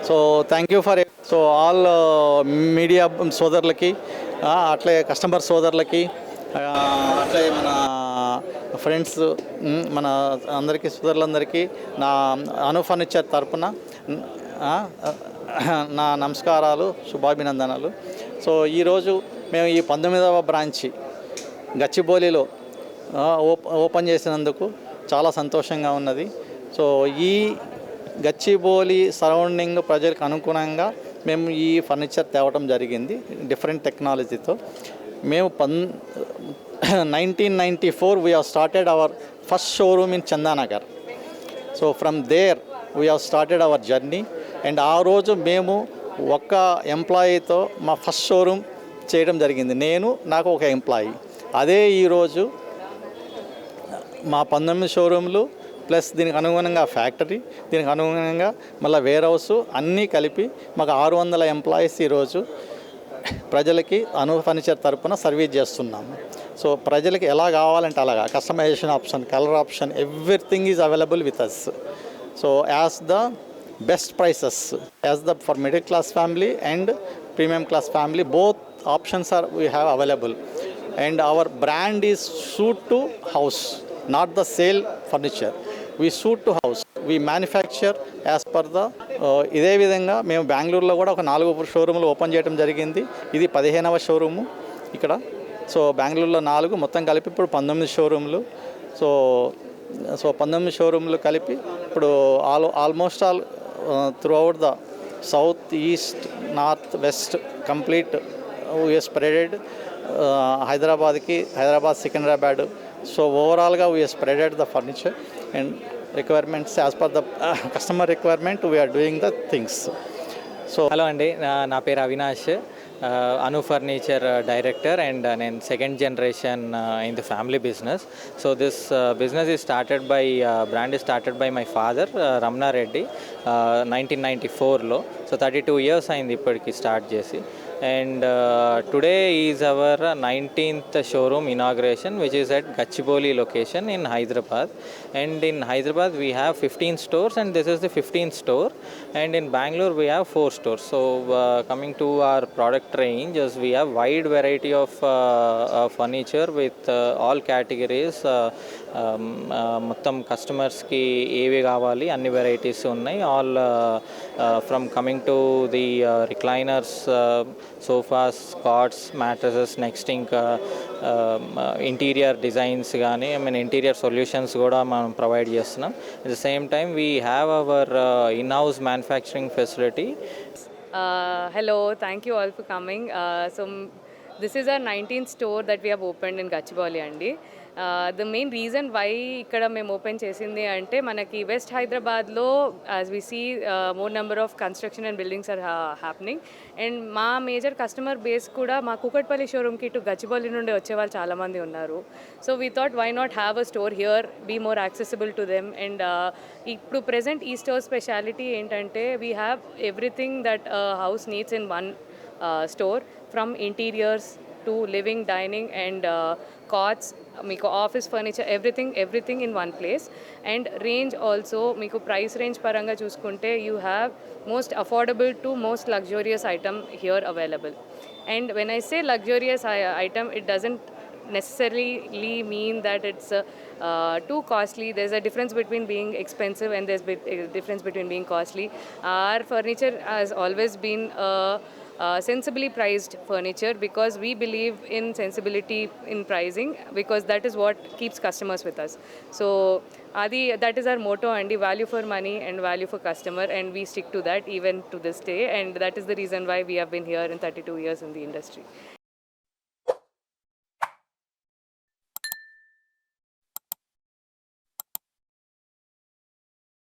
So thank you for so all media సోదరులకి, అట్లే customer సోదరులకి, అట్లే మన ఫ్రెండ్స్, మన అందరికీ సోదరులందరికీ నా అను ఫర్నిచర్ తరపున నా నమస్కారాలు, శుభాభినందనలు. సో ఈరోజు మేము ఈ 19వ బ్రాంచి గచ్చిబౌలిలో ఓపెన్ చేసినందుకు చాలా సంతోషంగా ఉన్నది. సో ఈ గచ్చిబౌలి సరౌండింగ్ ప్రజలకు అనుగుణంగా మేము ఈ ఫర్నిచర్ తేవడం జరిగింది డిఫరెంట్ టెక్నాలజీతో. మేము 1994 we have started our first showroom in Chandanagar. So from there we have started our journey, and ఆ రోజు మేము ఒక్క ఎంప్లాయీతో మా ఫస్ట్ షోరూమ్ చేయడం జరిగింది. నాకు ఒక ఎంప్లాయీ. అదే ఈరోజు మా 19 షోరూమ్లు ప్లస్ దీనికి అనుగుణంగా ఫ్యాక్టరీ, దీనికి అనుగుణంగా మళ్ళీ వేర్ హౌస్ అన్నీ కలిపి మాకు 600 ఎంప్లాయీస్ ఈరోజు ప్రజలకి అను ఫర్నిచర్ తరపున సర్వీస్ చేస్తున్నాము. సో ప్రజలకి ఎలా కావాలంటే అలాగా customization option, colour option, everything is available with us. So as the best prices, as the for middle class family and premium class family, both options are we have available. And our brand is suit to house, not the sale furniture. We suit to house. We manufacture as per the ఇదే విధంగా మేము బెంగళూరులో కూడా ఒక 4 షోరూములు open చేయడం జరిగింది. ఇది 15వ షోరూము ఇక్కడ. సో బెంగళూరులో 4, మొత్తం కలిపి ఇప్పుడు 19 షోరూములు. సో 19 షోరూములు కలిపి ఇప్పుడు almost all throughout the south, east, north, west complete we spreaded. Hyderabad, Secunderabad. So ఓవరాల్గా we spreaded the furniture and requirements as per the customer requirement we are doing the things. So hello అండి, నా పేరు Avinash, Anu furniture director, and నేను second generation in the family business. So this business is started by brand is started by my father Ramana Reddy 1994లో. So 32 years అయింది ఇప్పటికి start చేసి. And today is our 19th showroom inauguration, which is at Gachibowli location in Hyderabad. And in Hyderabad we have 15 stores, and this is the 15th store. And in Bangalore we have 4 stores. So coming to our product range, as we have wide variety of furniture with all categories. మొత్తం కస్టమర్స్కి ఏవి కావాలి అన్ని varieties ఉన్నాయి. All from coming to the recliners, sofas, cots, mattresses, next ఇంకా interior designs కానీ interior solutions కూడా మనం ప్రొవైడ్ చేస్తున్నాం. At the same time we have our in house manufacturing facility. Hello, thank you all for coming. So this is our 19th store that we have opened in Gachibowli andi. The main reason why ikkada మేము open చేసింది అంటే మనకి west హైదరాబాద్లో as we see more number of construction and buildings are happening. And మా major customer base కూడా మా కూకట్పల్లి షోరూమ్కి ఇటు గచ్చిబౌలి నుండి వచ్చేవాళ్ళు చాలామంది ఉన్నారు. So we thought why not have a store here, be more accessible to them. And ఇప్పుడు ప్రెజెంట్ ఈ స్టోర్ స్పెషాలిటీ ఏంటంటే we have everything that house needs in one store, from interiors to living, dining and cots, మీకు office furniture, everything in one place. And range also మీకు price range పరంగా చూసుకుంటే you have most affordable to most luxurious item here available. And when I say luxurious item, it doesn't necessarily mean that it's too costly. There's a difference between being expensive and there's a difference between being costly. Our furniture has always been sensibly priced furniture because we believe in sensibility in pricing, because that is what keeps customers with us. So that is our motto, and value for money and value for customer, and we stick to that even to this day. And that is the reason why we have been here in 32 years in the industry.